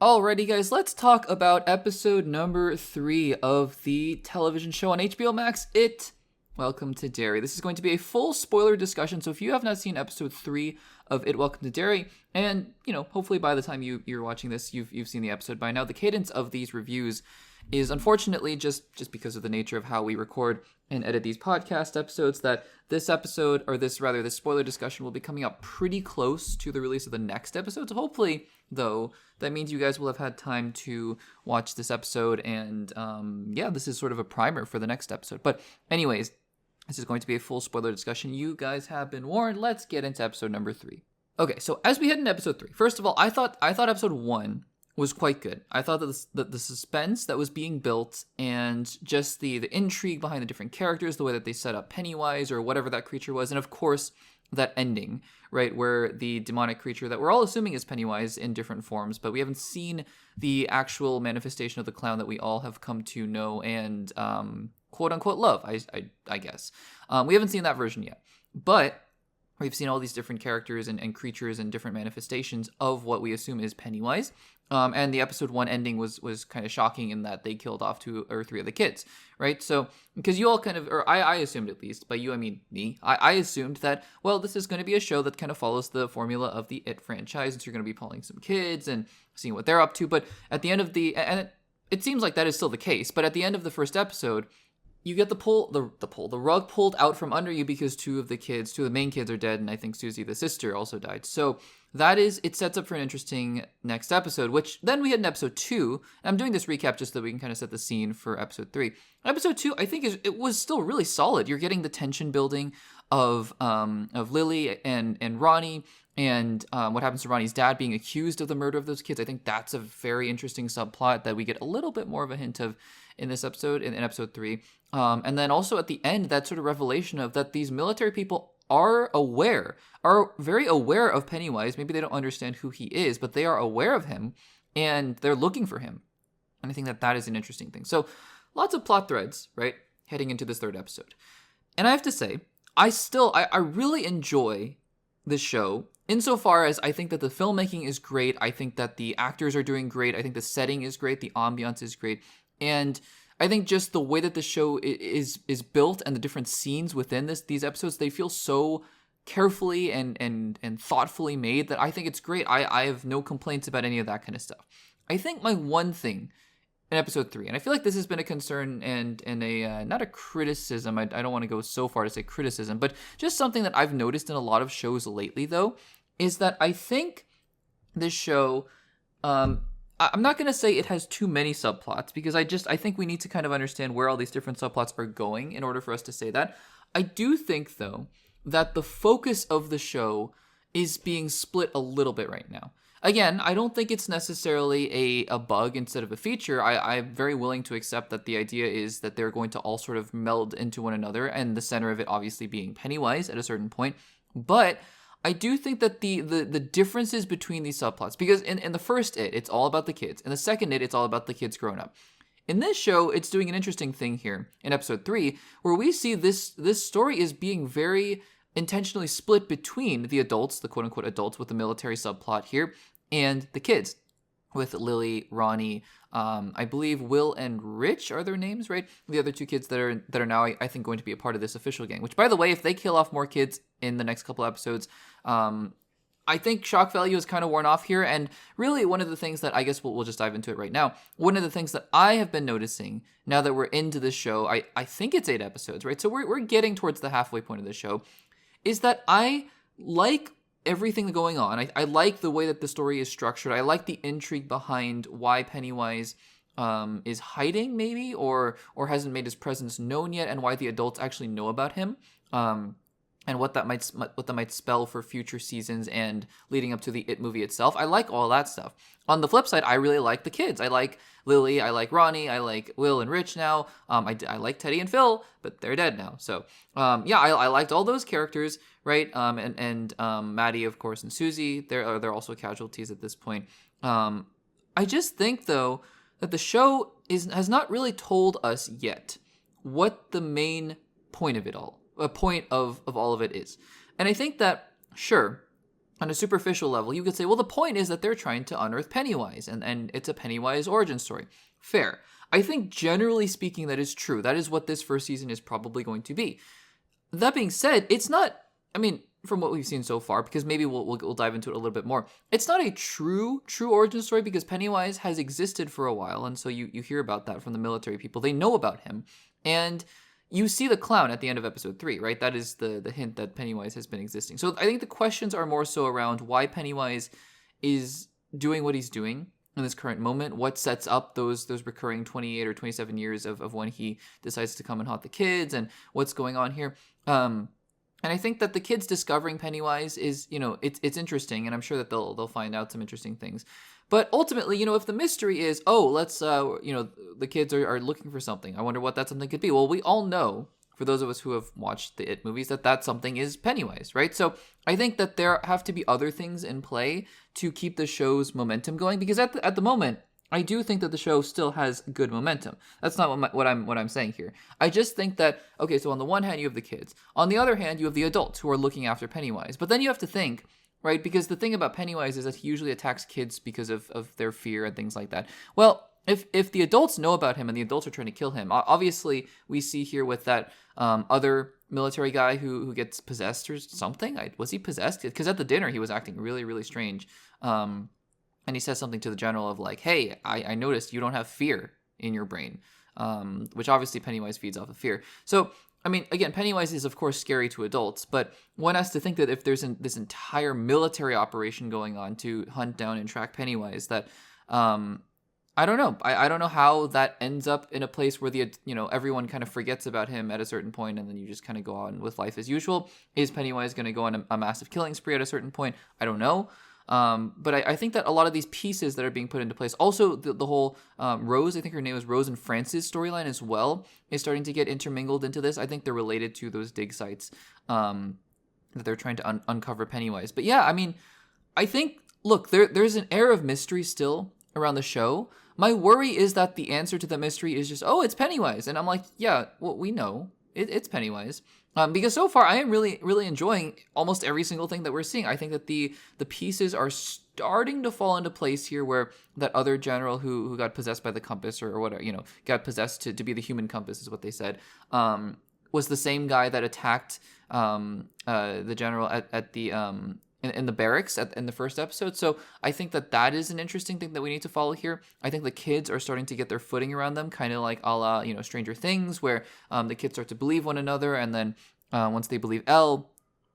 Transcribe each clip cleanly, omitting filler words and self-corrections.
Alrighty, guys, let's talk about episode number 3 of the television show on HBO MAX, It. Welcome to Derry. This is going to be a full spoiler discussion, so if you have not seen episode 3 of It, Welcome to Derry, and, hopefully by the time you're watching this, you've seen the episode by now, the cadence of these reviews is unfortunately just because of the nature of how we record and edit these podcast episodes, that this episode, or this spoiler discussion will be coming out pretty close to the release of the next episode. So hopefully, though, that means you guys will have had time to watch this episode, and this is sort of a primer for the next episode. But anyways, this is going to be a full spoiler discussion. You guys have been warned. Let's get into episode number 3. Okay, so as we head into episode 3, first of all, I thought episode 1 was quite good. I thought that the suspense that was being built and just the intrigue behind the different characters, the way that they set up Pennywise or whatever that creature was, and of course that ending, right, where the demonic creature that we're all assuming is Pennywise in different forms, but we haven't seen the actual manifestation of the clown that we all have come to know and quote unquote love, I guess. We haven't seen that version yet, but we've seen all these different characters and creatures and different manifestations of what we assume is Pennywise. And the episode 1 ending was kind of shocking in that they killed off 2 or 3 of the kids, right? So, because you all kind of, or I assumed at least, by you I mean me, I assumed that, well, this is going to be a show that kind of follows the formula of the It franchise, and so you're going to be following some kids and seeing what they're up to, but at the end of and it seems like that is still the case, but at the end of the first episode, you get the rug pulled out from under you because 2 of the main kids are dead, and I think Susie, the sister, also died. So it sets up for an interesting next episode, which then we had in episode 2. I'm doing this recap just so that we can kind of set the scene for episode 3. Episode 2, I think it was still really solid. You're getting the tension building of Lily and Ronnie, and what happens to Ronnie's dad being accused of the murder of those kids. I think that's a very interesting subplot that we get a little bit more of a hint of in this episode, in episode 3. And then also at the end, that sort of revelation of that these military people are very aware of Pennywise. Maybe they don't understand who he is, but they are aware of him, and they're looking for him. And I think that is an interesting thing. So lots of plot threads, right, heading into this 3rd episode. And I have to say, I really enjoy this show, insofar as I think that the filmmaking is great. I think that the actors are doing great. I think the setting is great. The ambiance is great. And I think just the way that the show is built and the different scenes within these episodes, they feel so carefully and thoughtfully made that I think it's great. I have no complaints about any of that kind of stuff. I think my one thing in episode 3, and I feel like this has been a concern and a not a criticism, I don't want to go so far to say criticism, but just something that I've noticed in a lot of shows lately, though, is that I think this show, I'm not going to say it has too many subplots, because I think we need to kind of understand where all these different subplots are going in order for us to say that. I do think, though, that the focus of the show is being split a little bit right now. Again, I don't think it's necessarily a bug instead of a feature. I'm very willing to accept that the idea is that they're going to all sort of meld into one another, and the center of it obviously being Pennywise at a certain point. But I do think that the differences between these subplots, because in the first it's all about the kids. In the second it's all about the kids growing up. In this show, it's doing an interesting thing here in episode 3, where we see this story is being very intentionally split between the adults, the quote-unquote adults with the military subplot here, and the kids, with Lily, Ronnie, I believe Will and Rich are their names, right? The other 2 kids that are now, I think, going to be a part of this official gang. Which, by the way, if they kill off more kids in the next couple episodes, I think shock value is kind of worn off here. And really, one of the things that I guess we'll just dive into it right now. One of the things that I have been noticing now that we're into this show, I think it's 8 episodes, right? So we're getting towards the halfway point of the show, is that I like everything going on. I like the way that the story is structured. I like the intrigue behind why Pennywise is hiding, maybe, or hasn't made his presence known yet, and why the adults actually know about him, and what that might spell for future seasons and leading up to the It movie itself. I like all that stuff. On the flip side, I really like the kids. I like Lily, I like Ronnie, I like Will and Rich now. I like Teddy and Phil, but they're dead now. So I liked all those characters, right? And Maddie, of course, and Susie. They're also casualties at this point. I just think, though, that the show has not really told us yet what the main point of it all, a point of all of it is. And I think that, sure, on a superficial level, you could say, well, the point is that they're trying to unearth Pennywise, and it's a Pennywise origin story. Fair. I think generally speaking, that is true. That is what this first season is probably going to be. That being said, it's not, I mean, from what we've seen so far, because maybe we'll dive into it a little bit more, it's not a true origin story, because Pennywise has existed for a while, and so you hear about that from the military people. They know about him, and you see the clown at the end of episode 3, right? That is the hint that Pennywise has been existing. So I think the questions are more so around why Pennywise is doing what he's doing in this current moment, what sets up those recurring 28 or 27 years of when he decides to come and haunt the kids, and what's going on here. And I think that the kids discovering Pennywise is, it's interesting, and I'm sure that they'll find out some interesting things. But ultimately, if the mystery is, let's, the kids are looking for something. I wonder what that something could be. Well, we all know, for those of us who have watched the It movies, that something is Pennywise, right? So I think that there have to be other things in play to keep the show's momentum going, because at the moment, I do think that the show still has good momentum. That's not what I'm saying here. I just think that, okay, so on the one hand, you have the kids. On the other hand, you have the adults who are looking after Pennywise. But then you have to think, right? Because the thing about Pennywise is that he usually attacks kids because of their fear and things like that. Well, if the adults know about him and the adults are trying to kill him, obviously we see here with that other military guy who gets possessed or something. Was he possessed? Because at the dinner he was acting really, really strange. And he says something to the general of like, hey, I noticed you don't have fear in your brain, which obviously Pennywise feeds off of fear. So, I mean, again, Pennywise is, of course, scary to adults, but one has to think that if there's this entire military operation going on to hunt down and track Pennywise, that, I don't know. I don't know how that ends up in a place where everyone kind of forgets about him at a certain point, and then you just kind of go on with life as usual. Is Pennywise going to go on a massive killing spree at a certain point? I don't know. But I think that a lot of these pieces that are being put into place, also the whole Rose, I think her name is Rose and Francis storyline as well, is starting to get intermingled into this. I think they're related to those dig sites that they're trying to uncover Pennywise. But yeah, I mean, I think, look, there's an air of mystery still around the show. My worry is that the answer to the mystery is just, it's Pennywise. And I'm like, yeah, well, we know. It's Pennywise. Because so far I am really, really enjoying almost every single thing that we're seeing. I think that the pieces are starting to fall into place here, where that other general who got possessed by the compass or whatever, got possessed to be the human compass is what they said, was the same guy that attacked the general at the in the barracks in the first episode. So I think that is an interesting thing that we need to follow here. I think the kids are starting to get their footing around them, kind of like a la, Stranger Things, where the kids start to believe one another, and then once they believe Elle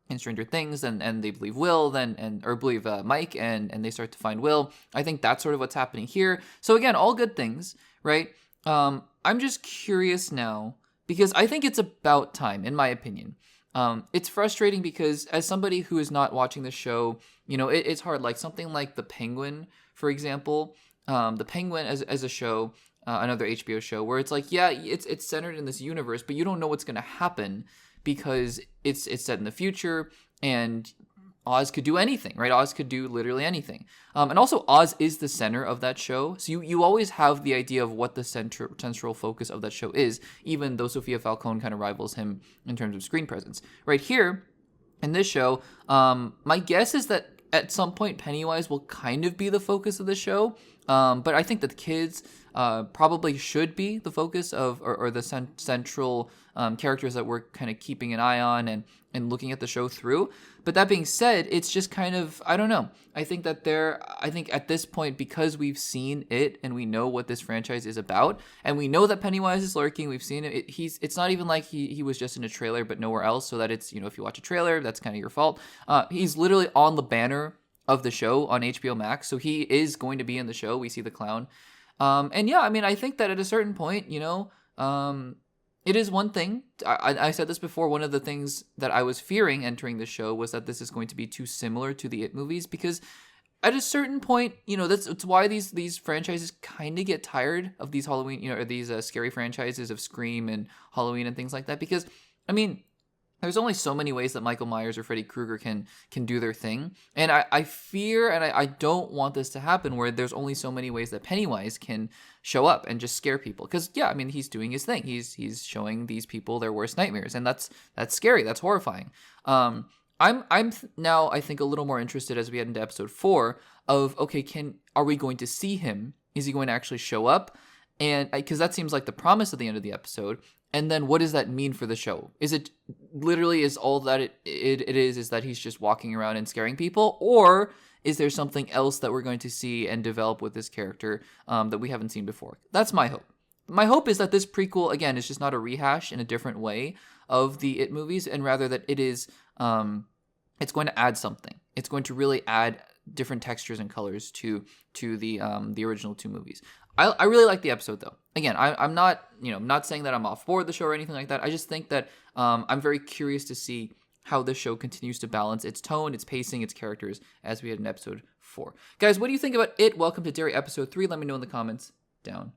in Stranger Things, and they believe Will, or believe Mike, and they start to find Will. I think that's sort of what's happening here. So again, all good things, right? I'm just curious now, because I think it's about time, in my opinion. It's frustrating because as somebody who is not watching the show, it's hard. Like something like The Penguin, for example, The Penguin as a show, another HBO show, where it's like, yeah, it's centered in this universe, but you don't know what's going to happen because it's set in the future, and Oz could do anything, right? Oz could do literally anything. And also Oz is the center of that show. So you always have the idea of what the central focus of that show is, even though Sofia Falcone kind of rivals him in terms of screen presence. Right here in this show, my guess is that at some point Pennywise will kind of be the focus of the show. But I think that the kids probably should be the focus of, or the central characters that we're kind of keeping an eye on and looking at the show through. But that being said, it's just kind of, I don't know. I think that I think at this point, because we've seen it and we know what this franchise is about, and we know that Pennywise is lurking, we've seen it. It's not even like he was just in a trailer but nowhere else, so that it's, if you watch a trailer, that's kind of your fault. He's literally on the banner of the show on HBO Max, so he is going to be in the show. We see the clown. And yeah, I mean, I think that at a certain point, it is one thing. I said this before. One of the things that I was fearing entering the show was that this is going to be too similar to the It movies, because at a certain point, that's why these franchises kind of get tired of these Halloween, or these scary franchises of Scream and Halloween and things like that. Because, I mean, there's only so many ways that Michael Myers or Freddy Krueger can do their thing. And I fear, and I don't want this to happen, where there's only so many ways that Pennywise can show up and just scare people. Because, yeah, I mean, he's doing his thing. He's showing these people their worst nightmares. And that's scary. That's horrifying. now I think a little more interested as we head into episode 4 of, okay, are we going to see him? Is he going to actually show up? And because that seems like the promise at the end of the episode. And then what does that mean for the show? Is it literally is all that it is that he's just walking around and scaring people? Or is there something else that we're going to see and develop with this character that we haven't seen before? That's my hope. My hope is that this prequel, again, is just not a rehash in a different way of the It movies, and rather that it is, it's going to add something. It's going to really add different textures and colors to the original 2 movies. I really like the episode, though. Again, I'm not saying that I'm off board the show or anything like that. I just think that I'm very curious to see how this show continues to balance its tone, its pacing, its characters as we had in episode 4. Guys, what do you think about It? Welcome to Derry episode 3. Let me know in the comments down